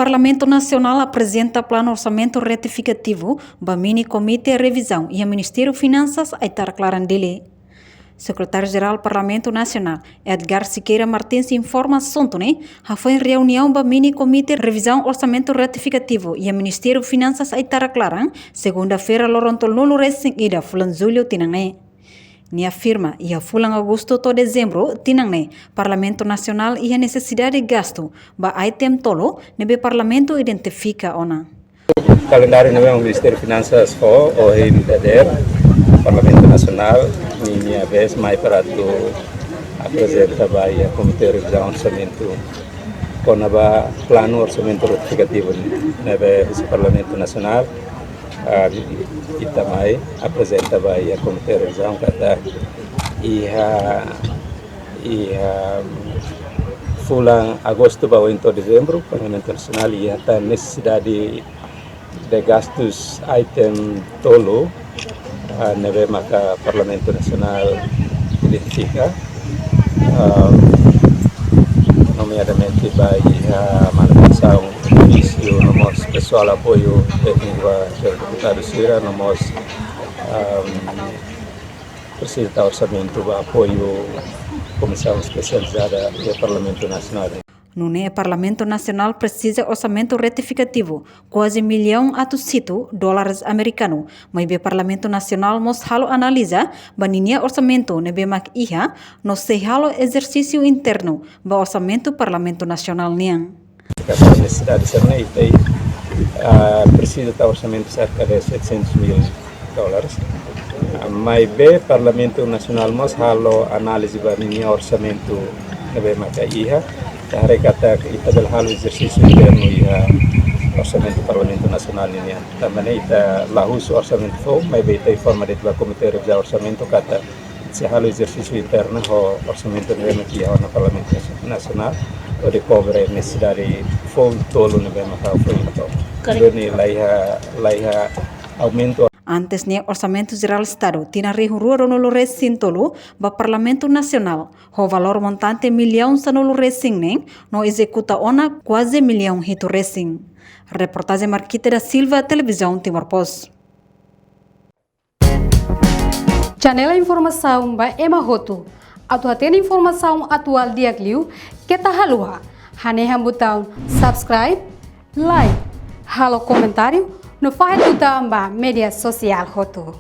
Parlamento Nacional apresenta plano orçamento retificativo para mini comitê revisão e o Ministério de Finanças aitar clarandele. Secretário-Geral do Parlamento Nacional, Edgar Siqueira Martins, informa assunto, foi em reunião do mini comitê revisão orçamento retificativo e o Ministério de Finanças aitar claran, segunda-feira Loronto Lulu Racing ida fulan julho tinang Ni afirma e a fulan agosto to dezembro tinang Parlamento Nacional e a necessidade de gasto ba item tolo nebe Parlamento identifica ona. Calendário não é um Ministério de Finanças for ou MDR, Parlamento Nacional, minha vez mais para tu apresentar a Comitê de Revisão Orçamento com o plano orçamento retificativo no Parlamento Nacional. E também apresenta a Comitê de Revisão fulan agosto para o dezembro, Parlamento Nacional e a necessidade de gastos item tolo neve maka Parlamento Nacional identifica, nomeadamente a manutenção do início no nosso pessoal apoio técnico do deputado Sira, no nosso precisa de orçamento de apoio Comissão Especializada do Parlamento Nacional. No Parlamento Nacional precisa orçamento retificativo, quase $1 milhão dólares americanos. Mas o Parlamento Nacional mos halo analisa baninia orçamento nebe mak iha no se halo exercício interno ba orçamento Parlamento Nacional niang. A necessidade de ser precisa de orçamento cerca de $700 mil. Mas o Parlamento Nacional mos halo análise baninia orçamento nebe mak iha. Kata kita dalam exercício interno e orçamento do Parlamento Nacional ini. Também kita lahus orçamento foi, mas beta em forma de comitê de revisão orçamento kata se halo exercício interno o orçamento de remetia no Parlamento Nacional o de cobre necessidade foi tolo no bem macau foi então. Jadi laiha aumento. Antes ne Orçamento Geral do Estado tinha rehurua no recém tolo ba Parlamento Nacional. O valor montante $1 milhão no recém no executa ona quase $1 milhão hito recém. Reportagem Marquita da Silva, Televisão Timor Post. Janela informação ba Emma Roto. Atu atena informação atual dia kliu kita halua. Haneha botão subscribe, like, halo comentário no faz botão ba media social Roto.